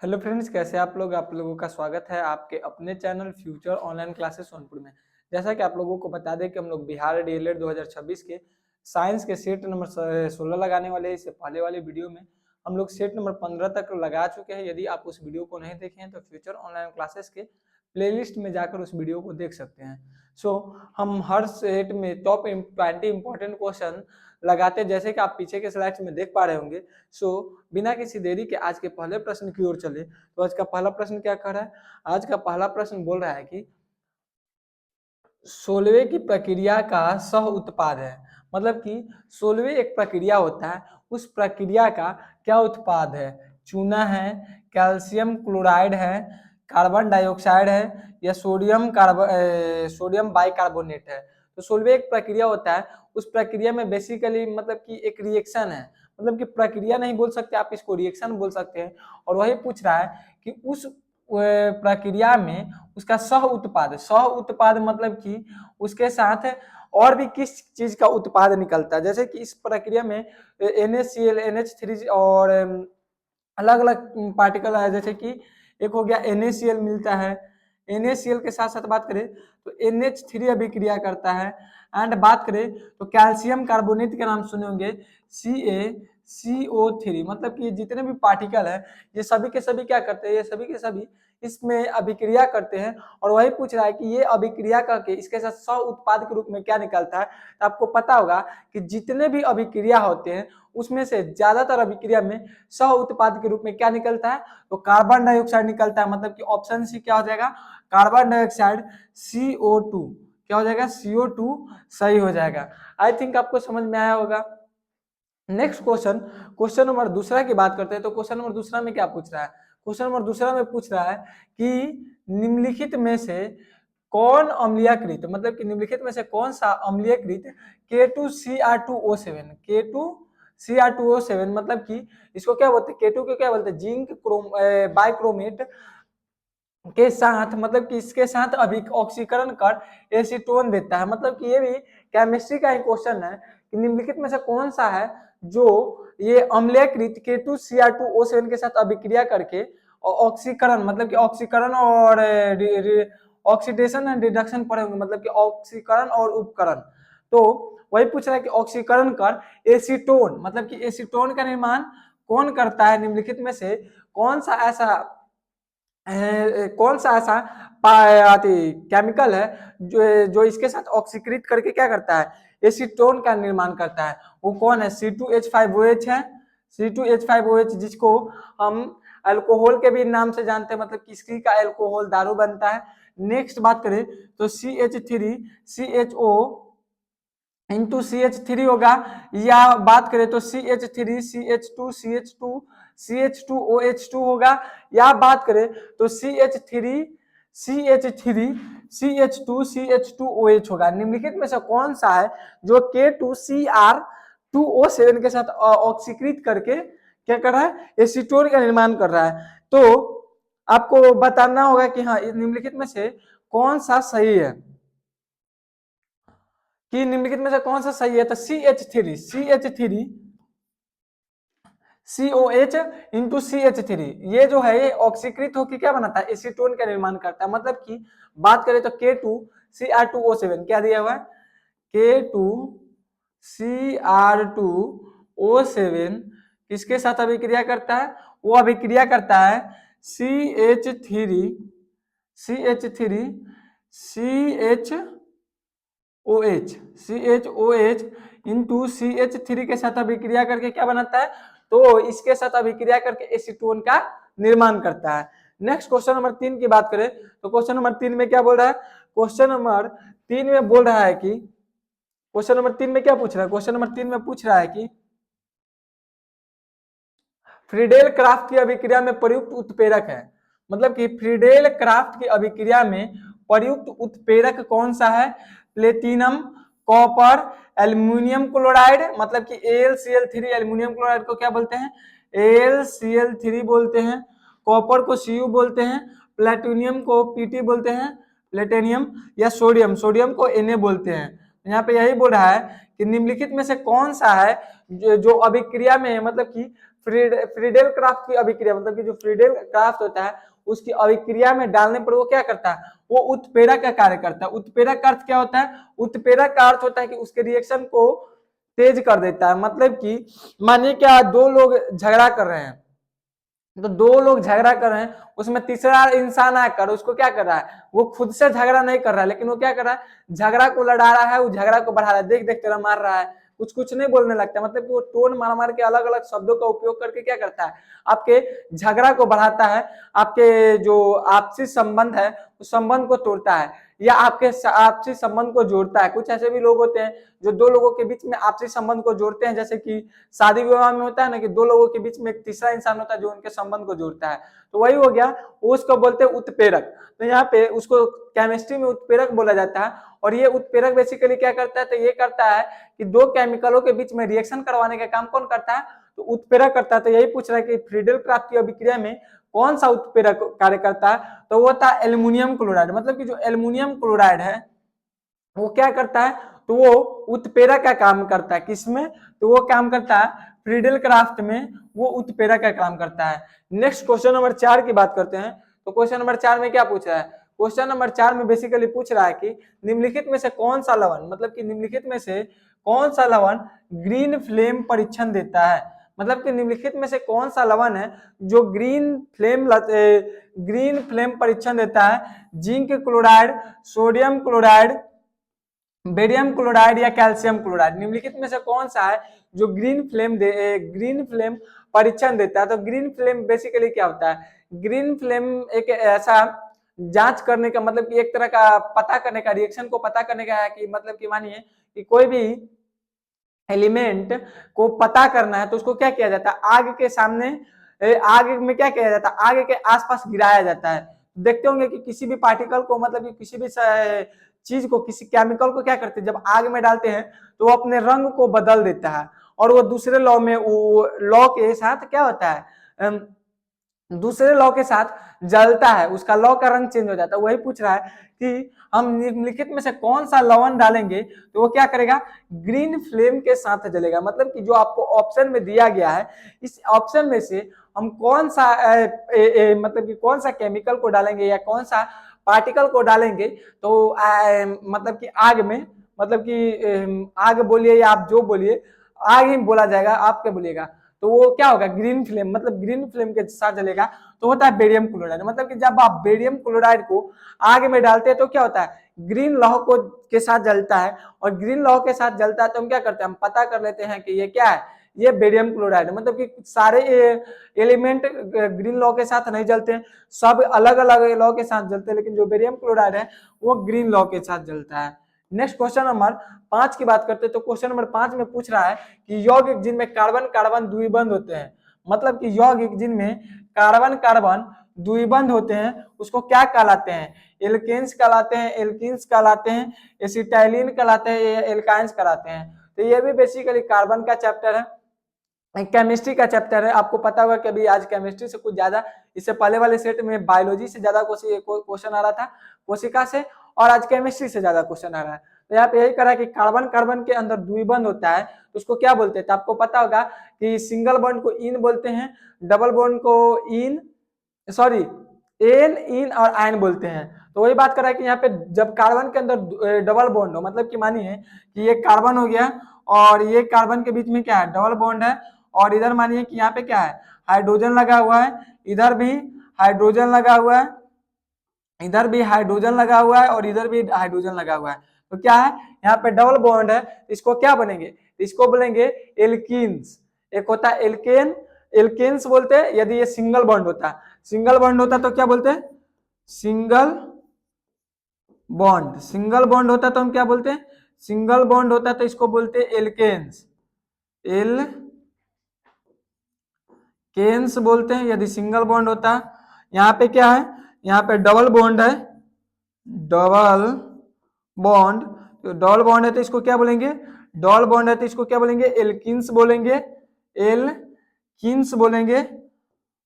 Hello friends, कैसे आप लोग। आप लोगों का स्वागत है आपके अपने channel future online classes Sonpur में। जैसा कि आप लोगों को बता दें कि हम लोग बिहार डीएलएड 2026 के साइंस के सेट नंबर 16 लगाने वाले हैं। इससे पहले वाले वीडियो में हम लोग सेट नंबर 15 तक लगा चुके हैं। यदि आप उस वीडियो को नहीं देखे हैं तो फ्यूचर ऑनलाइन क्लासेस के प्लेलिस्ट में जाकर उस वीडियो को देख सकते हैं। हम हर सेट में टॉप 20 इंपॉर्टेंट क्वेश्चन लगाते हैं, जैसे कि आप पीछे के स्लाइड्स में देख पा रहे होंगे। बिना किसी देरी के आज के पहले प्रश्न की ओर चले। तो आज का पहला प्रश्न क्या कर रहा है? आज का पहला प्रश्न बोल रहा है कि 16वें की प्रक्रिया का सह उत्पाद है। मतलब कि 16वें एक प्रक्रिया होता है, उस प्रक्रिया का क्या उत्पाद है? चूना है, कैल्शियम क्लोराइड है, कार्बन डाइऑक्साइड है, या सोडियम बाइकार्बोनेट है। तो 16वें एक प्रक्रिया होता है, उस प्रक्रिया में बेसिकली मतलब कि एक रिएक्शन है। मतलब कि प्रक्रिया नहीं बोल सकते आप, इसको रिएक्शन बोल सकते हैं। और वही पूछ रहा है कि उस प्रक्रिया में उसका सह उत्पाद मतलब कि उसके साथ और भी किस चीज का उत्पाद निकलता है। जैसे कि इस प्रक्रिया में NaCl, NH3 और अलग अलग पार्टिकल है। जैसे कि एक हो गया NaCl मिलता है, NaCl के साथ साथ बात करें तो NH3 अभिक्रिया करता है। एंड बात करें तो कैल्शियम कार्बोनेट के नाम सुने होंगे, CaCO3। मतलब कि जितने भी पार्टिकल है ये सभी के सभी क्या करते हैं, ये सभी के सभी इसमें अभिक्रिया करते हैं। और वही पूछ रहा है कि ये अभिक्रिया करके इसके साथ सह उत्पाद के रूप में क्या निकलता है। तो आपको पता होगा कि जितने भी अभिक्रिया होते हैं उसमें से ज्यादातर अभिक्रिया में सह उत्पाद के रूप में क्या निकलता है, तो कार्बन डाइऑक्साइड निकलता है। मतलब कि ऑप्शन सी क्या हो जाएगा, कार्बन डाइऑक्साइड CO2। क्या हो जाएगा, CO2 सही हो जाएगा। आई थिंक आपको समझ में आया होगा। नेक्स्ट क्वेश्चन नंबर दूसरा की बात करते हैं। तो क्वेश्चन नंबर दूसरा में क्या पूछ रहा है? क्वेश्चन नंबर दूसरा में पूछ रहा है कि निम्नलिखित में से कौन अम्लीयकृत, मतलब कि निम्नलिखित में से कौन सा अम्लीयकृत K2Cr2O7, K2Cr2O7 मतलब कि इसको क्या बोलते हैं, K2 को क्या बोलते हैं, जिंक बाइक्रोमेट के साथ, मतलब कि इसके साथ अभी ऑक्सीकरण कर एसीटोन देता है। मतलब कि ये भी केमिस्ट्री का ही क्वेश्चन है कि निम्नलिखित में से कौन सा है जो ये अम्लीयकृत K2Cr2O7 के साथ अभिक्रिया करके ऑक्सीकरण, मतलब कि ऑक्सीकरण और ऑक्सीडेशन एंड रिडक्शन पढ़े होंगे, मतलब कि ऑक्सीकरण और उपकरण। तो वही पूछ रहा है कि ऑक्सीकरण कर एसीटोन, मतलब कि एसीटोन का निर्माण कौन करता है? निम्नलिखित में से कौन सा ऐसा केमिकल है जो इसके साथ ऑक्सीकृत करके क्या करता है, एसीटोन का निर्माण करता है? वो कौन है? C2H5OH है, C2H5OH, जिसको हम अल्कोहल के भी नाम से जानते हैं। मतलब किसकी का अल्कोहल दारू बनता है। नेक्स्ट बात करें तो CH3CHO इंटू CH3 होगा, या बात करें तो CH3CH2CH2OH2 होगा, या बात करें तो CH2CH2OH होगा। निम्नलिखित में से कौन सा है जो K2Cr2O7 के साथ ऑक्सीकृत करके क्या कर रहा है, एसीटोन का निर्माण कर रहा है? तो आपको बताना होगा कि हाँ निम्नलिखित में से कौन सा सही है, कि निम्नलिखित में से कौन सा सही है। तो CH3COH इंटू CH3 ये जो है ये ऑक्सीकृत होकर क्या बनाता है, एसीटोन का निर्माण करता है। मतलब कि बात करें तो K2Cr2O7 क्या दिया हुआ है, K2Cr2O7 किसके साथ अभिक्रिया करता है? वो अभिक्रिया करता है CH3 इंटू CH3 के साथ अभिक्रिया करके क्या बनाता है, तो इसके साथ अभिक्रिया करके एसीटोन का निर्माण करता है। नेक्स्ट क्वेश्चन नंबर 3 की बात करें तो क्वेश्चन नंबर 3 में क्या बोल रहा है, क्वेश्चन नंबर 3 में बोल रहा है कि क्वेश्चन नंबर 3 में क्या पूछ रहा है, क्वेश्चन नंबर 3 में पूछ रहा है कि फ्रीडेल क्राफ्ट की अभिक्रिया में प्रयुक्त उत्प्रेरक है। मतलब कि फ्रीडेल क्राफ्ट की अभिक्रिया में प्रयुक्त उत्प्रेरक कौन सा है? Platinum, copper, aluminium chloride. मतलब कि AlCl3 एल्यूमिनियम क्लोराइड को क्या बोलते हैं, AlCl3 बोलते हैं। कॉपर को Cu बोलते हैं, प्लेटिनियम को Pt बोलते हैं, प्लेटिनियम, या सोडियम को Na बोलते हैं। यहाँ पे यही बोल रहा है कि निम्नलिखित में से कौन सा है जो अभिक्रिया में, मतलब कि फ्रीडेल क्राफ्ट की अभिक्रिया, मतलब कि जो फ्रीडेल क्राफ्ट होता है उसकी अभिक्रिया में डालने पर वो क्या करता है, वो उत्प्रेरक का कार्य करता है। उत्प्रेरक का अर्थ क्या होता है, उत्प्रेरक का अर्थ होता है कि उसके रिएक्शन को तेज कर देता है। मतलब कि मानिए क्या दो लोग झगड़ा कर रहे हैं, तो दो लोग झगड़ा कर रहे हैं, उसमें तीसरा इंसान आकर उसको क्या कर रहा है, वो खुद से झगड़ा नहीं कर रहा है, लेकिन वो क्या कर रहा है, झगड़ा को लड़ा रहा है, वो झगड़ा को बढ़ा रहा है, देख देख तेरा मार रहा है, कुछ कुछ नहीं बोलने लगता। मतलब कि वो टोन मार मार के अलग अलग शब्दों का उपयोग करके क्या करता है, आपके झगड़ा को बढ़ाता है, आपके जो आपसी संबंध है उस संबंध को तोड़ता है, या आपके आपसी संबंध को जोड़ता है। कुछ ऐसे भी लोग होते हैं जो दो लोगों के बीच में आपसी संबंध को जोड़ते हैं, जैसे कि शादी विवाह में होता है ना कि दो लोगों के बीच में एक तीसरा इंसान होता है जो उनके संबंध को जोड़ता है, तो वही हो गया, वो उसको बोलते हैं उत्प्रेरक। तो यहाँ पे उसको केमिस्ट्री में उत्प्रेरक बोला जाता है। और ये उत्प्रेरक बेसिकली क्या करता है, तो ये करता है कि दो केमिकलों के बीच में रिएक्शन करवाने का काम कौन करता है, तो उत्प्रेरक करता है। तो यही पूछ रहा है कि फ्रीडेल क्राफ्ट की अभिक्रिया में कौन सा उत्प्रेरक कार्य करता है, तो वो था एल्युमिनियम क्लोराइड। मतलब कि जो एल्युमिनियम क्लोराइड है वो क्या करता है, तो वो उत्प्रेरक का काम करता है। किसमें, तो वो काम करता है फ्रीडेल क्राफ्ट में, वो उत्प्रेरक का काम करता है। नेक्स्ट क्वेश्चन नंबर 4 की बात करते हैं। तो क्वेश्चन नंबर 4 में क्या पूछ रहा है, क्वेश्चन नंबर 4 में बेसिकली पूछ रहा है कि निम्नलिखित में से कौन सा लवण, मतलब कि निम्नलिखित में से कौन सा लवण ग्रीन फ्लेम परीक्षण देता है। मतलब कि निम्नलिखित में से कौन सा लवण है जो ग्रीन फ्लेम परीक्षण देता है, zinc chloride, sodium chloride, barium chloride या कैल्शियम क्लोराइड। निम्नलिखित में से कौन सा है जो ग्रीन फ्लेम परीक्षण देता है। तो ग्रीन फ्लेम बेसिकली क्या होता है, ग्रीन फ्लेम एक ऐसा जांच करने का, मतलब कि एक तरह का पता करने का, रिएक्शन को पता करने का है कि मतलब कि मानिए कि कोई भी एलिमेंट को पता करना है तो उसको क्या किया जाता है, आग के सामने, आग में क्या किया जाता है, आग के आसपास गिराया जाता है। देखते होंगे कि किसी भी पार्टिकल को, मतलब कि किसी भी चीज को, किसी केमिकल को क्या करते हैं, जब आग में डालते हैं तो वो अपने रंग को बदल देता है, और वो दूसरे लॉ में, वो लॉ के साथ क्या होता है, दूसरे लॉ के साथ जलता है, उसका लॉ का रंग चेंज हो जाता है। वही पूछ रहा है कि हम निम्नलिखित में से कौन सा लवण डालेंगे तो वो क्या करेगा, ग्रीन फ्लेम के साथ जलेगा। मतलब कि जो आपको ऑप्शन में दिया गया है, इस ऑप्शन में से हम कौन सा मतलब कि कौन सा केमिकल को डालेंगे या कौन सा पार्टिकल को डालेंगे तो मतलब कि आग में, मतलब कि आग बोलिए या आप जो बोलिए, आग ही बोला जाएगा, आप क्या बोलिएगा, तो वो क्या होगा, ग्रीन फ्लेम, मतलब ग्रीन फ्लेम के साथ जलेगा तो होता है बेरियम क्लोराइड। मतलब कि जब आप बेरियम क्लोराइड को आग में डालते हैं तो क्या होता है, ग्रीन लौह को के साथ जलता है, और ग्रीन लौह के साथ जलता है तो हम क्या करते हैं, हम पता कर लेते हैं कि ये क्या है, ये बेरियम क्लोराइड। मतलब कि सारे एलिमेंट ग्रीन लॉ के साथ नहीं जलते हैं, सब अलग अलग लॉ के साथ जलते हैं, लेकिन जो बेरियम क्लोराइड है वो ग्रीन लॉ के साथ जलता है। नेक्स्ट क्वेश्चन नंबर 5 की बात करते हैं। तो क्वेश्चन नंबर 5 में पूछ रहा है कि यौगिक जिनमें कार्बन कार्बन द्विबंध होते हैं, मतलब कि यौगिक जिनमें कार्बन कार्बन द्विबंध होते हैं उसको क्या कहलाते हैं, एल्केन्स कहलाते हैं, एल्कीन्स कहलाते हैं, एसिटाइलिन कहलाते हैं या एल्काइंस कहलाते हैं। तो ये भी बेसिकली कार्बन का चैप्टर है, केमिस्ट्री का चैप्टर है। आपको पता होगा कि अभी आज केमिस्ट्री से कुछ ज्यादा, इससे पहले वाले सेट में बायोलॉजी से ज्यादा क्वेश्चन आ रहा था, कोशिका से, और आज केमिस्ट्री से ज्यादा क्वेश्चन आ रहा है। तो यहाँ पे यही करा कि कार्बन कार्बन के अंदर द्विबंध होता है तो उसको क्या बोलते हैं, तो आपको पता होगा कि सिंगल बॉन्ड को इन बोलते हैं, डबल बॉन्ड को इन, सॉरी, एन इन और आयन बोलते हैं। तो वही बात कर रहा है कि यहाँ पे जब कार्बन के अंदर डबल बॉन्ड हो, मतलब कि मानिए कि ये कार्बन हो गया और ये कार्बन के बीच में क्या है, डबल बॉन्ड है, और इधर मानिए कि यहाँ पे क्या है, हाइड्रोजन लगा हुआ है, इधर भी हाइड्रोजन लगा हुआ है, इधर भी हाइड्रोजन लगा हुआ है, और इधर भी हाइड्रोजन लगा हुआ है। तो क्या है, यहाँ पे डबल बॉन्ड है, इसको क्या बनेंगे, इसको बोलेंगे एल्कीन्स। एक होता है एल्केन, एल्केन्स बोलते हैं यदि ये सिंगल बॉन्ड होता है, सिंगल बॉन्ड होता तो क्या बोलते हैं, सिंगल बॉन्ड, सिंगल बॉन्ड होता तो हम क्या बोलते हैं, सिंगल बॉन्ड होता तो इसको बोलते हैं एल्केन्स, एल्केन्स बोलते हैं यदि सिंगल बॉन्ड होता। यहाँ पे क्या है, यहाँ पे डबल बॉन्ड है, डबल बॉन्ड, तो डबल बॉन्ड है तो इसको क्या बोलेंगे, डबल बॉन्ड है तो इसको क्या बोलेंगे, एल्किन्स बोलेंगे, एल्किन्स बोलेंगे।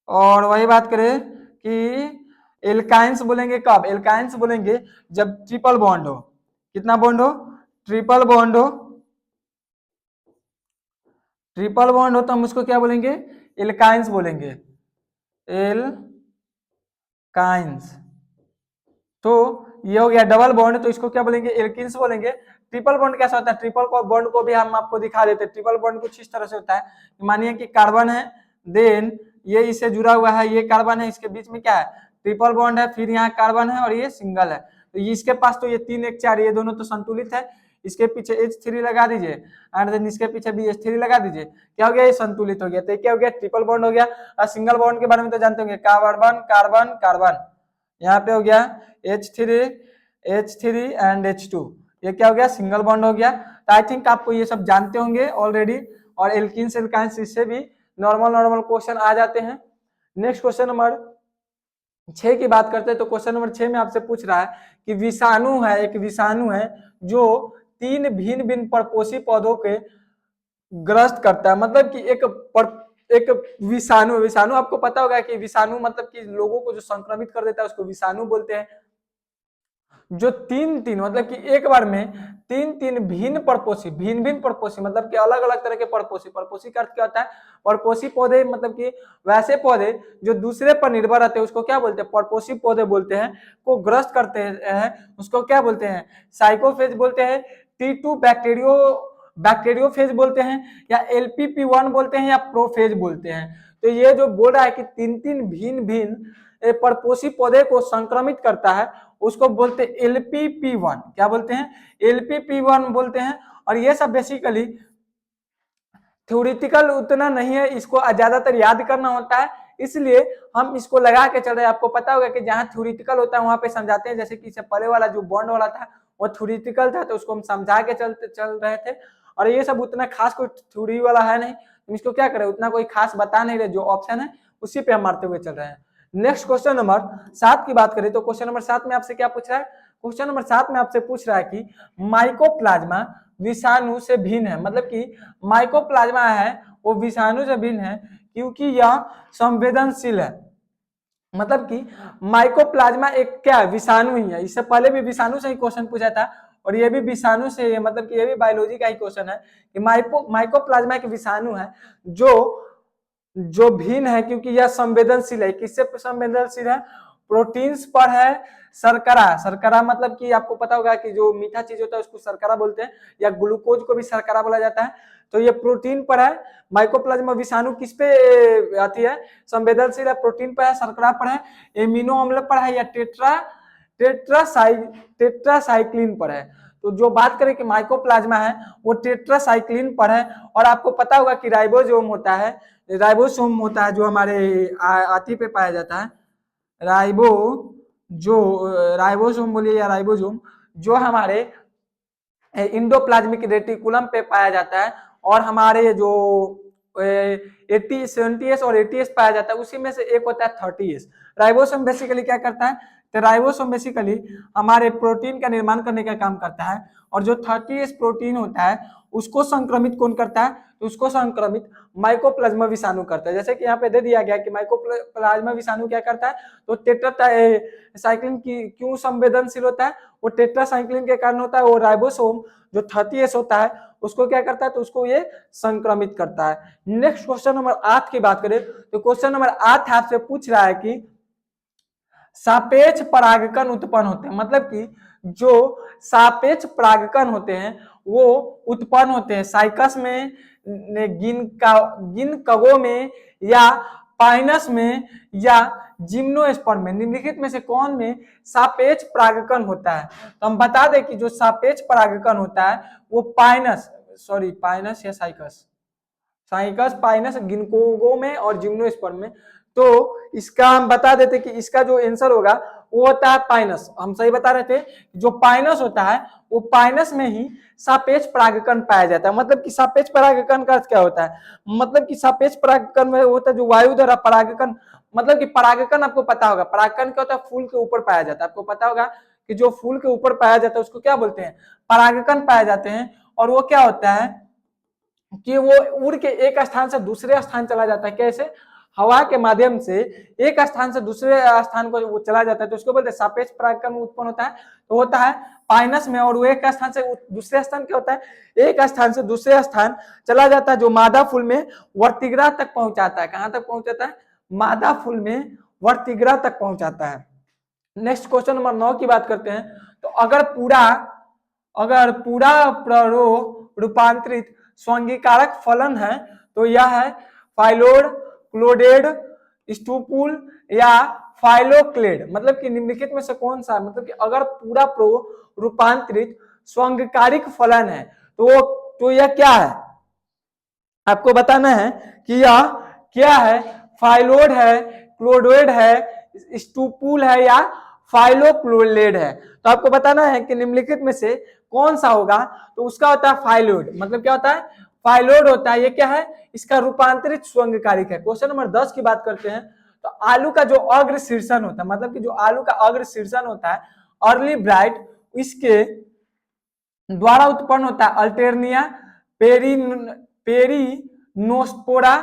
और वही बात करें कि एल्काइंस बोलेंगे कब, एल्काइंस बोलेंगे जब ट्रिपल बॉन्ड हो, कितना बॉन्ड हो, ट्रिपल बॉन्ड हो, ट्रिपल बॉन्ड हो तो हम उसको क्या बोलेंगे, एल्काइंस बोलेंगे, एल्काइंस। तो ये हो गया डबल बॉन्ड, तो इसको क्या बोलेंगे, एल्किन्स बोलेंगे। ट्रिपल बॉन्ड कैसा होता है, ट्रिपल बॉन्ड को भी हम आपको दिखा देते हैं। ट्रिपल बॉन्ड कुछ इस तरह से होता है, मानिए कि कार्बन है, देन ये इससे जुड़ा हुआ है, ये कार्बन है, इसके बीच में क्या है, ट्रिपल बॉन्ड है, फिर यहाँ कार्बन है और ये सिंगल है। तो इसके पास तो ये 3 1 4, ये दोनों तो संतुलित है, इसके पीछे H3 लगा दीजिए एंड देन इसके पीछे भी H3 लगा दीजिए, क्या हो गया, ये संतुलित हो गया। तो क्या हो गया, ट्रिपल बॉन्ड हो गया। और सिंगल बॉन्ड के बारे में तो जानते होंगे, कार्बन कार्बन कार्बन, यहाँ पे हो गया H3 एंड H2, ये क्या हो गया, सिंगल बॉन्ड हो गया। तो आई थिंक आपको ये सब जानते होंगे ऑलरेडी। और एल्किन्स एल्काइंस इससे भी नॉर्मल क्वेश्चन आ जाते हैं। नेक्स्ट क्वेश्चन नंबर 6 की बात करते हैं। तो क्वेश्चन नंबर 6 में आपसे पूछ रहा है कि विषाणु है, एक विषाणु है जो 3 भिन्न भिन्न परपोषी पौधों के ग्रस्त करता है। मतलब कि एक विषाणु आपको पता होगा कि विषाणु मतलब कि लोगों को जो संक्रमित कर देता है उसको विषाणु बोलते हैं। जो तीन मतलब कि एक बार में तीन भिन्न परपोषी मतलब कि अलग अलग तरह के परपोषी का अर्थ क्या होता है, परपोषी पौधे मतलब कि वैसे पौधे जो दूसरे पर निर्भर रहते हैं उसको क्या बोलते हैं, परपोषी पौधे बोलते हैं, को ग्रस्त करते हैं उसको क्या बोलते हैं, साइकोफेज बोलते हैं, T2 बैक्टीरियोफेज बोलते हैं, या LPP1 बोलते हैं, या प्रोफेज बोलते हैं। तो ये जो बोल रहा है कि तीन भिन्न परपोषी पौधे को संक्रमित करता है उसको बोलते हैं LPP1। क्या बोलते हैं, LPP1 बोलते हैं। और ये सब बेसिकली थ्योरेटिकल उतना नहीं है, इसको ज्यादातर याद करना होता है, इसलिए हम इसको लगा के चल रहे हैं। आपको पता होगा कि जहां थ्योरेटिकल होता है वहां पे समझाते हैं, जैसे कि इससे पहले वाला जो बॉन्ड वाला था वो थ्योरेटिकल था, तो उसको हम समझा के चल रहे थे। और ये सब उतना खास कोई थ्योरी वाला है नहीं, हम इसको क्या करें, उतना कोई खास बता नहीं रहे, जो ऑप्शन है उसी पे हम मारते हुए चल रहे हैं। नेक्स्ट क्वेश्चन नंबर 7 की बात करें तो क्वेश्चन नंबर 7 में आपसे क्या पूछ रहा है, क्वेश्चन नंबर 7 में आपसे पूछ रहा है कि माइकोप्लाज्मा विषाणु से भिन्न है। मतलब कि माइकोप्लाज्मा है वो विषाणु से भिन्न है क्योंकि यह संवेदनशील है। मतलब कि माइकोप्लाज्मा एक क्या है, विषाणु ही है। इससे पहले भी विषाणु से ही क्वेश्चन पूछा था और ये भी विषाणु से है, मतलब कि ये भी बायोलॉजी का ही क्वेश्चन है कि माइकोप्लाज्मा एक विषाणु है जो भिन्न है क्योंकि यह संवेदनशील है। किससे संवेदनशील है, प्रोटीन्स पर है, शर्करा मतलब कि आपको पता होगा कि जो मीठा चीज होता है उसको शर्करा बोलते हैं, या ग्लूकोज को भी शर्करा बोला जाता है। तो ये प्रोटीन पर है। माइकोप्लाज्मा विषाणु किस पे आती है, संवेदनशील है, प्रोटीन पर है, शर्करा पर है, एमिनो अम्ल पर है, या टेट्रासाइक्लिन पर है। तो जो बात करें कि माइकोप्लाज्मा है वो टेट्रासाइक्लिन पर है। और आपको पता होगा कि राइबोसोम होता है जो हमारे आती पे पाया जाता है, राइबोसोम बोलिए या राइबोसोम, जो हमारे इंडोप्लाज्मिक रेटिकुलम पे पाया जाता है। और हमारे जो 70S और 80S पाया जाता है उसी में से एक होता है 30S। राइबोसोम बेसिकली क्या करता है, तो राइबोसोम बेसिकली हमारे प्रोटीन का निर्माण करने का काम करता है। और जो 30S प्रोटीन होता है उसको संक्रमित कौन करता है, तो उसको संक्रमित माइकोप्लाज्मा विषाणु करता है। जैसे कि यहाँ पे दे दिया गया कि माइकोप्लाज्मा विषाणु क्या करता है, तो टेट्रासाइक्लिन की क्यों संवेदनशील होता है, वो टेट्रासाइक्लिन के कारण होता है। वो राइबोसोम जो 30S होता है उसको क्या करता है, तो उसको ये संक्रमित करता है। नेक्स्ट क्वेश्चन नंबर 8 की बात करें तो क्वेश्चन नंबर 8 आपसे पूछ रहा है कि सापेक्ष परागकण उत्पन्न होते हैं। मतलब कि जो सापेक्ष परागकण होते हैं वो उत्पन्न होते हैं साइकस में, गिनकगो में, या पाइनस में, या जिम्नोस्पर्म में। निम्नलिखित में से कौन में सापेक्ष परागकण होता है। तो हम बता दें कि जो सापेक्ष परागकण होता है वो पाइनस या साइकस, पाइनस, गिनकोगो में और जिम्नोस्पर्म में। तो इसका हम बता देते कि इसका जो आंसर होगा वो होता है पाइनस। हम सही बता रहे थे, जो पाइनस होता है वो पाइनस में ही सापेक्ष परागकण पाया जाता है। मतलब कि सापेक्ष परागकण का अर्थ क्या होता है, मतलब कि सापेक्ष परागकण में होता है जो वायु द्वारा परागकण, मतलब कि परागकण आपको पता होगा, परागकण क्या होता है, फूल के ऊपर पाया जाता है। आपको पता होगा कि जो फूल के ऊपर पाया जाता है उसको क्या बोलते हैं, परागकण पाए जाते हैं। और वो क्या होता है कि वो उड़ के एक स्थान से दूसरे स्थान चला जाता है। कैसे, हवा के माध्यम से एक स्थान से दूसरे स्थान को वो चला जाता है, तो उसको बोलते हैं सापेक्ष परागकण उत्पन्न होता है। तो होता है पाइनस में, और वो एक स्थान से दूसरे स्थान क्या होता है, एक स्थान से दूसरे स्थान चला जाता है, जो मादा फूल में वर्तिग्रा तक पहुंचाता है। कहां तक पहुंचाता है, मादा फूल में वर्तिग्रा तक पहुंचाता है। नेक्स्ट क्वेश्चन नंबर 9 की बात करते हैं। तो अगर पूरा रूपांतरित स्वंगीकारक फलन है तो यह है फाइलोड, क्लोडेड, स्टूपुल या फाइलोक्लेड। मतलब कि निम्नलिखित में से कौन सा, मतलब कि अगर पूरा रूपांतरित स्वंगकारिक फलन है तो यह क्या है, आपको बताना है कि यह क्या है, फाइलोड है, क्लोडेड है, स्टूपुल है या फाइलोक्लोलेड है। तो आपको बताना है कि निम्नलिखित में से कौन सा होगा। तो उसका होता है फाइलोड। मतलब क्या होता है, फाइलोड होता है। ये क्या है, इसका रूपांतरित स्वंगकारिक है। क्वेश्चन नंबर 10 की बात करते हैं। तो आलू का जो अग्र शीर्षण होता है, मतलब कि जो आलू का अग्र शीर्षण होता है अर्ली ब्राइट, इसके द्वारा उत्पन्न होता है अल्टेरनिया, पेरिनोस्पोरा,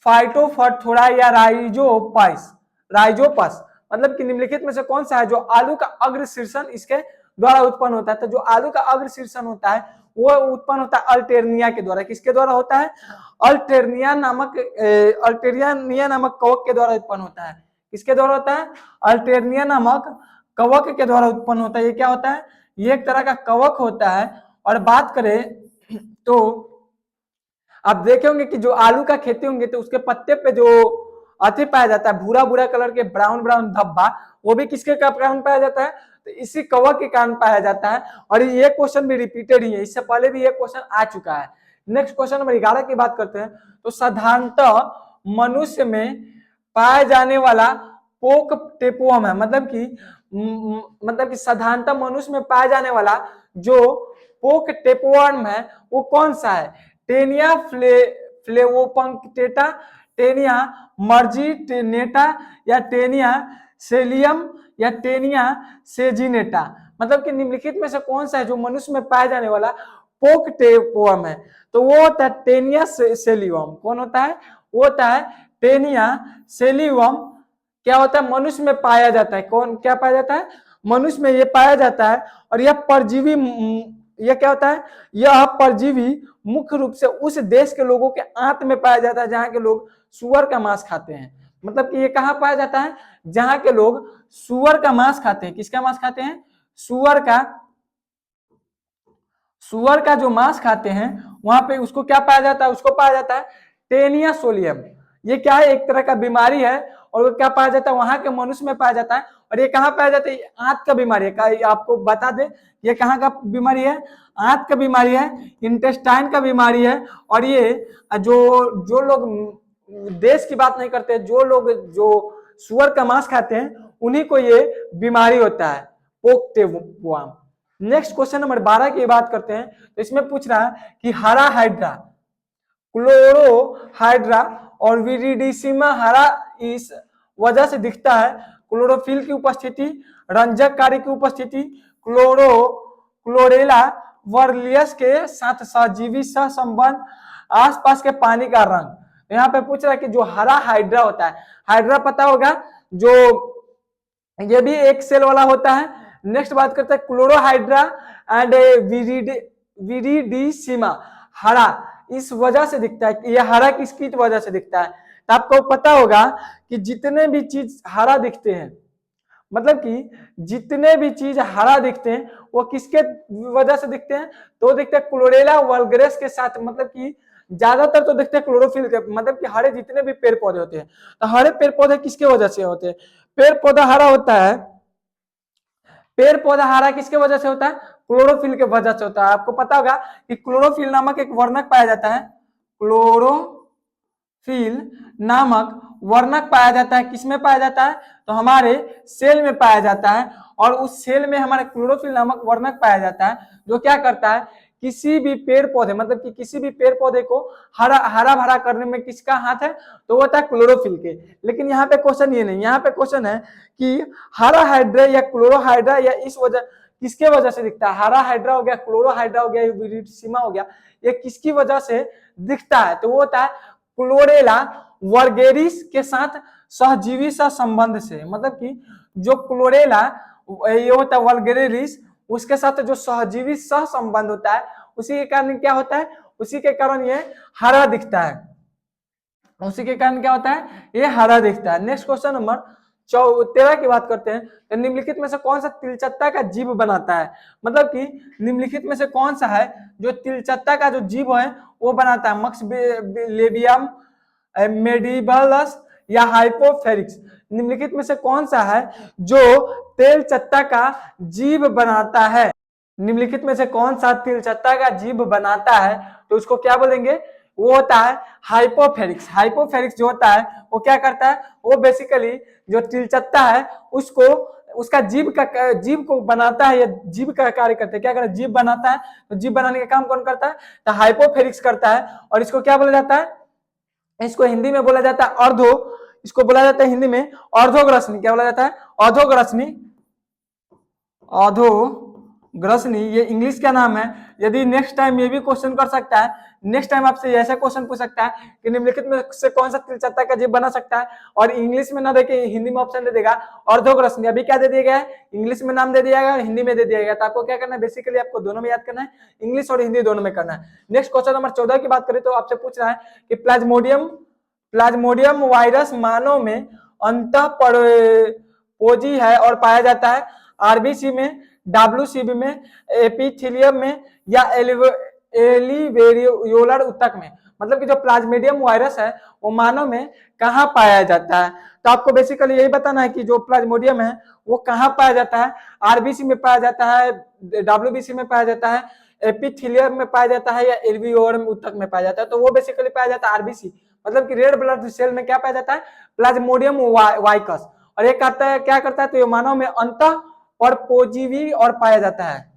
फाइटोफथोरा या राइजोपस। मतलब कि निम्नलिखित में से कौन सा है जो आलू का अग्र शीर्षण इसके द्वारा उत्पन्न होता है। तो जो आलू का अग्र शीर्षण होता है वो उत्पन्न होता है अल्टेरनिया के द्वारा। किसके द्वारा होता है, अल्टेरनिया नामक कवक के द्वारा उत्पन्न होता है। किसके द्वारा होता है, अल्टेरनिया नामक कवक के द्वारा उत्पन्न होता है। ये क्या होता है, ये एक तरह का कवक होता है। और बात करें तो आप देखे होंगे कि जो आलू का खेती होंगे तो उसके पत्ते पे जो अति पाया जाता है, भूरा भूरा कलर के ब्राउन ब्राउन धब्बा, वो भी किसके कारण पाया जाता है, तो इसी कवक के कारण पाया जाता है। और ये क्वेश्चन भी रिपीटेड ही है, इससे पहले भी ये क्वेश्चन आ चुका है। नेक्स्ट क्वेश्चन नंबर 11 की बात करते हैं। तो साधारणतः मनुष्य में पाया जाने वाला पोक टेपोम है। मतलब कि साधारणतः मनुष्य में पाया जाने वाला जो पोक टेपोवर्म है वो कौन सा है, टेनिया फ्लेवोपंक्टेटा, टेनिया मर्जिनेटा या टेनिया सेलियम या टेनिया सेजिनेटा। मतलब कि निम्नलिखित में से कौन सा है जो मनुष्य में पाया जाने वाला पोक टेपोवर्म है। तो वो होता है टेनिया सेलियम। कौन होता है, वो होता है टेनिया सेलियम। क्या होता है, मनुष्य में पाया जाता है। कौन क्या पाया जाता है, मनुष्य में ये पाया जाता है। और यह परजीवी, यह क्या होता है, यह परजीवी मुख्य रूप से उस देश के लोगों के आंत में पाया जाता है जहां के लोग सुअर का मांस खाते हैं। मतलब कि ये कहां पाया जाता है, जहां के लोग सुअर का मांस खाते हैं। किसका मांस खाते हैं, सुअर का जो मांस खाते हैं वहां पे उसको क्या पाया जाता है, उसको पाया जाता है टेनिया सोलियम। ये क्या है, एक तरह का बीमारी है और वो क्या पाया जाता है, वहां के मनुष्य में पाया जाता है। और ये कहाँ पाया जाता है, आंत का बीमारी है। आपको बता दे ये कहाँ का बीमारी है, आंत का बीमारी है, इंटेस्टाइन का बीमारी है। और ये जो लोग देश की बात नहीं करते, जो लोग जो सुअर का मांस खाते हैं उन्हीं को ये बीमारी होता है, पोक टेपोवर्म। नेक्स्ट क्वेश्चन नंबर 12 की बात करते हैं। तो इसमें पूछ रहा है कि हरा हाइड्रा, क्लोरोहाइड्रा और विरिडिसिमा हरा इस वजह से दिखता है क्लोरोफिल की उपस्थिति, रंजक कार्य की उपस्थिति, क्लोरेला वर्लियस के साथ सहजीवी सहसंबंध, आसपास के पानी का रंग। यहाँ पे पूछ रहा है कि जो हरा हाइड्रा होता है, हाइड्रा पता होगा जो ये भी एक सेल वाला होता है। नेक्स्ट बात करते हैं क्लोरोहाइड्रा एंड विरिडिसिमा, हरा इस वजह से दिखता है। ये हरा किसकी वजह से दिखता है, तो आपको पता होगा कि जितने भी चीज हरा दिखते हैं, मतलब कि जितने भी चीज हरा दिखते हैं वो किसके वजह से दिखते हैं, तो दिखते हैं क्लोरेला वल्गरेस के साथ। मतलब कि ज्यादातर तो दिखते हैं क्लोरोफिल के, मतलब कि हरे जितने भी पेड़ पौधे होते हैं, तो हरे पेड़ पौधे किसके वजह से होते हैं, पेड़ पौधा हरा होता है। पेड़ पौधा हरा किसके वजह से होता है, क्लोरोफिल के वजह से होता है। आपको पता होगा कि क्लोरोफिल नामक एक वर्णक पाया जाता है, क्लोरोफिल नामक वर्णक पाया जाता है। किसमें पाया जाता है, तो हमारे सेल में पाया जाता है। और उस सेल में हमारे क्लोरोफिल नामक वर्णक पाया जाता है जो क्या करता है, किसी भी पेड़ पौधे, मतलब कि किसी भी पेड़ पौधे को हरा भरा करने में किसका हाथ है, तो वो होता है क्लोरोफिल के। लेकिन यहाँ पे क्वेश्चन ये नहीं, यहाँ पे क्वेश्चन है कि हरा हाइड्रा या क्लोरोहाइड्रा या इस वजह किसके वजह से दिखता है, हरा हाइड्रा हो गया, क्लोरोहाइड्रा हो गया, विरिडिसिमा हो गया, ये किसकी वजह से दिखता है, तो वो होता है क्लोरेला वर्गेरिस के साथ सहजीवी सह संबंध से। मतलब कि जो क्लोरेला ये होता है वल्गेरिस, उसके साथ जो सहजीवी सह संबंध होता है उसी के कारण क्या होता है, उसी के कारण ये हरा दिखता है, उसी के कारण क्या होता है, ये हरा दिखता है। नेक्स्ट क्वेश्चन नंबर 13 की बात करते हैं। तो निम्नलिखित में से कौन सा तिलचट्टा का जीव बनाता है, मतलब कि निम्नलिखित में से कौन सा है जो तिलचट्टा का जो जीव है वो बनाता है, मक्स लेबियम, मेडिबलस या हाइपोफेरिक्स। निम्नलिखित में से कौन सा है जो तिलचट्टा का जीव बनाता है, निम्नलिखित में से कौन सा तिलचट्टा का जीव बनाता है, तो उसको क्या बोलेंगे, वो होता है हाइपोफेरिक्स। हाइपोफेरिक्स जो होता है वो क्या करता है, वो बेसिकली जो तिलचट्टा है उसको, उसका जीव को बनाता है, या जीव का कार्य करता है, क्या करता है, जीव बनाता है। तो जीव बनाने का काम कौन करता है, तो हाइपोफेरिक्स करता है। और इसको क्या बोला जाता है, इसको हिंदी में बोला जाता है इसको बोला जाता है हिंदी में अर्धोग्रसनी। क्या बोला जाता है, अर्धोग्रसनी, अर्धोग्रसनी, ये इंग्लिश का नाम है। यदि नेक्स्ट टाइम ये भी क्वेश्चन कर सकता है, नेक्स्ट टाइम आपसे ऐसा क्वेश्चन पूछ सकता है कि निम्नलिखित में से कौन सा तिलचट्टा का जीव बना सकता है, और इंग्लिश में ना देके हिंदी में ऑप्शन दे देगा अर्धोग्रसनी। अभी क्या दे दिया गया है, इंग्लिश में नाम दे दिया गया और हिंदी में दे दिया गया। तो आपको क्या करना है, बेसिकली आपको दोनों में याद करना है, इंग्लिश और हिंदी दोनों में करना है। नेक्स्ट क्वेश्चन नंबर 14 की बात करें तो आपसे पूछ रहा है कि प्लाज्मोडियम वायरस मानव में अंतःपरपोजी है और पाया जाता है आरबीसी में, डब्ल्यूसीबी में, एपिथेलियम में या एलिवेरियोलर ऊतक में। मतलब कि जो प्लाज्मोडियम वायरस है वो मानव में कहाँ पाया जाता है, तो आपको बेसिकली यही बताना है कि जो प्लाज्मोडियम है वो कहाँ पाया जाता है, आरबीसी में पाया जाता है, डब्ल्यूबीसी में पाया जाता है, एपिथेलियम में पाया जाता है या एल्वियोलर ऊतक में पाया जाता है। तो वो बेसिकली पाया जाता है आरबीसी, मतलब कि रेड ब्लड सेल में क्या पाया जाता है, प्लाज्मोडियम वाइकस। और ये करता है, क्या करता है, तो ये मानव में अंतःपरपोजीवी और पाया जाता है।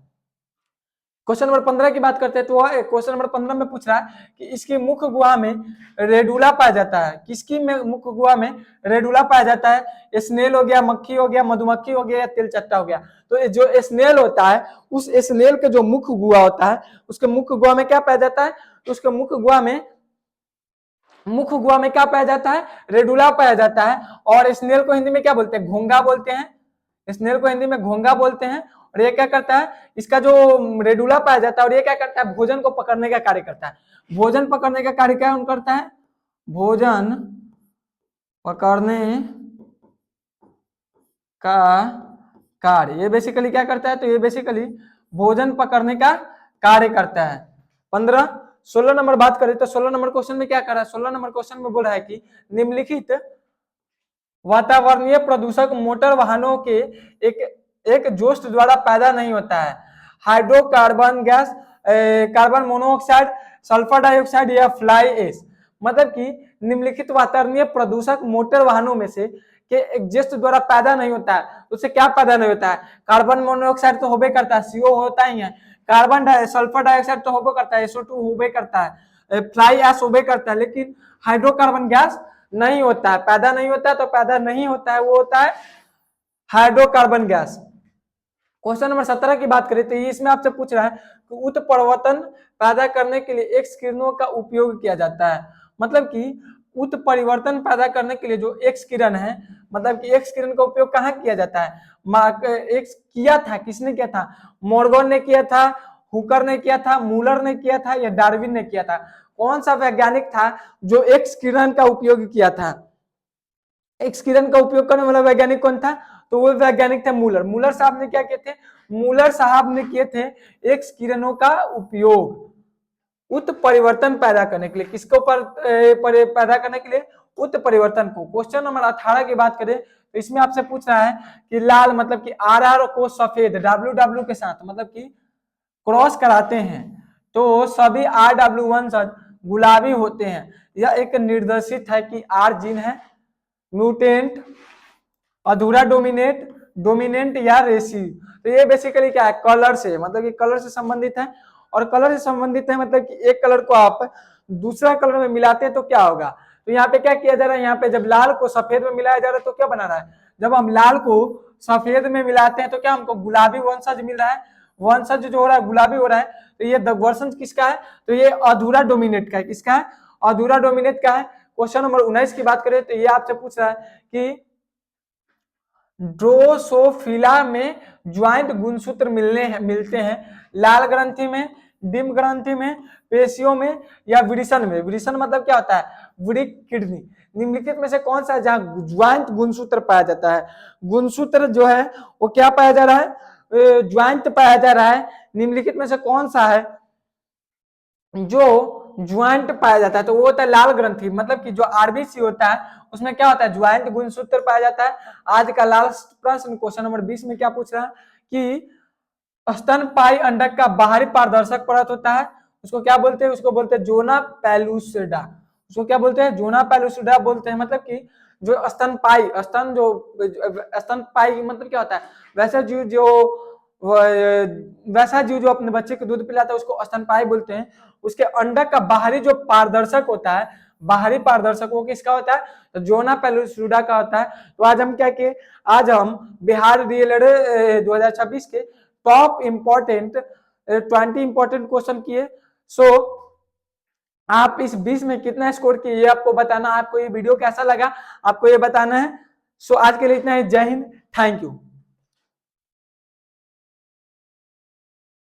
क्वेश्चन नंबर 15 की बात करते हैं तो क्वेश्चन नंबर 15 में पूछ रहा है कि इसकी मुख्य गुहा में रेडुला पाया जाता है, किसकी मुख्य गुहा में रेडुला पाया जाता है, स्नेल हो गया, मक्खी हो गया, मधुमक्खी हो गया या तिलचट्टा हो गया। तो जो स्नेल होता है उस स्नेल के जो मुख्य गुहा होता है उसके मुख्य गुहा में क्या पाया जाता है, तो उसके मुख्य गुहा में क्या पाया जाता है, रेडुला पाया जाता है। और स्नेल को हिंदी में क्या बोलते हैं, घोंगा बोलते हैं, स्नेल को हिंदी में घोंगा बोलते हैं। और ये क्या करता है, इसका जो रेडुला पाया जाता है और ये क्या करता है, भोजन को पकड़ने का कार्य करता है। भोजन पकड़ने का कार्य क्या करता है, भोजन पकड़ने का कार्य, ये बेसिकली क्या करता है, तो ये बेसिकली भोजन पकड़ने का कार्य करता है। 16 नंबर बात करें तो 16 नंबर क्वेश्चन में क्या कर रहा है, 16 नंबर क्वेश्चन में बोल रहा है कि निम्नलिखित वातावरणीय प्रदूषक मोटर वाहनों के एक जोस्ट द्वारा पैदा नहीं होता है, hydrocarbon gas, carbon monoxide, sulphur dioxide या फ्लाई एश। मतलब कि निम्नलिखित वातावरणीय प्रदूषक मोटर वाहनों में से के एग्जॉस्ट द्वारा पैदा नहीं होता है, उससे क्या पैदा नहीं होता है, कार्बन मोनोऑक्साइड तो होबे करता है, सीओ होता ही है, सल्फर डाइऑक्साइड तो होबे करता है, SO2 होबे करता है, फ्लाई ऐश होबे करता है, लेकिन हाइड्रोकार्बन गैस नहीं होता है, पैदा नहीं होता है। तो पैदा नहीं होता है वो होता है हाइड्रोकार्बन गैस। क्वेश्चन नंबर 17 की बात करें तो इसमें आपसे पूछ रहा है कि उत्परिवर्तन पैदा करने के लिए एक्स किरणों का उपयोग किया जाता है। मतलब कि उत्परिवर्तन पैदा करने के लिए जो एक्स किरण है, मतलब कि एक्स किरण का उपयोग कहाँ किया जाता है, एक्स किया था, किसने किया था, मॉर्गन ने किया था, हुकर ने किया था, मूलर ने किया था या डार्विन ने किया था। कौन सा वैज्ञानिक था जो एक्स किरण का उपयोग किया था, एक्स किरण का उपयोग करने वाला वैज्ञानिक कौन था, तो वो वैज्ञानिक थे मूलर। मूलर साहब ने क्या किए थे, मूलर साहब ने किए थे एक्स किरणों का उपयोग उत्परिवर्तन पैदा करने के लिए, किसके ऊपर पैदा करने के लिए, उत्परिवर्तन को। क्वेश्चन नंबर 18 की बात करें तो इसमें आपसे पूछ रहा है कि लाल मतलब कि RR को सफेद WW के साथ मतलब कि क्रॉस कराते हैं तो सभी RW1 गुलाबी होते हैं। यह एक निर्देशित है कि R जीन है, म्यूटेंट, अधूरा डोमिनेंट या रेसिव। तो ये बेसिकली क्या है, कलर से, मतलब कि कलर से संबंधित है। और कलर से संबंधित है मतलब कि एक कलर को आप दूसरा कलर में मिलाते हैं तो क्या होगा, तो यहाँ पे क्या किया जा रहा है, यहाँ पे जब लाल को सफेद में मिलाया जा रहा है तो क्या बना रहा है, जब हम लाल को सफेद में मिलाते हैं तो क्या हमको गुलाबी वंशज मिल रहा है, वंशज जो हो रहा है गुलाबी हो रहा है। तो ये वंशज किसका है, तो ये अधूरा डोमिनेट का है, किसका है, अधूरा डोमिनेट का है। क्वेश्चन नंबर 19 की बात करें तो ये आपसे पूछ रहा है कि ड्रोसोफिला में ज्वाइंट गुणसूत्र मिलते हैं लाल ग्रंथि में, डिम ग्रंथि में, पेशियों में या विरिसन में। विरिसन मतलब क्या होता है? वृक्क किडनी। निम्नलिखित में से कौन सा जहां ज्वाइंट गुणसूत्र पाया जाता है? गुणसूत्र जो है वो क्या पाया जा रहा है? ज्वाइंट पाया जा रहा है। निम्नलिखित में से कौन सा है जो ज्वाइंट पाया जाता है? तो वो होता है लाल ग्रंथि। मतलब कि जो आरबीसी होता है उसमें क्या होता है? ज्वाइंट गुणसूत्र पाया जाता है। आज का लास्ट प्रश्न क्वेश्चन नंबर 20 में क्या पूछ रहा है कि स्तनपायी अंडक का बाहरी पारदर्शक परत होता है, उसको क्या बोलते हैं? उसको बोलते हैं जोना पेलुसिडा। उसको क्या बोलते हैं? जोना पेलुसिडा बोलते हैं। मतलब कि जो स्तनपायी, स्तनपायी मतलब क्या होता है? वैसा जीव जो अपने बच्चे को दूध पिलाता है उसको स्तनपायी बोलते हैं। उसके अंडक का बाहरी जो पारदर्शक होता है, बाहरी पारदर्शक वो किसका होता है? तो जोना पेलुसिडा का होता है। तो आज हम क्या किए? आज हम बिहार डीएलएड 2026 के टॉप इंपॉर्टेंट 20 इंपॉर्टेंट क्वेश्चन किए। सो आप इस 20 में कितना स्कोर किए ये आपको बताना। आपको ये वीडियो कैसा लगा आपको ये बताना है। सो आज के लिए इतना ही। जय हिंद, थैंक यू।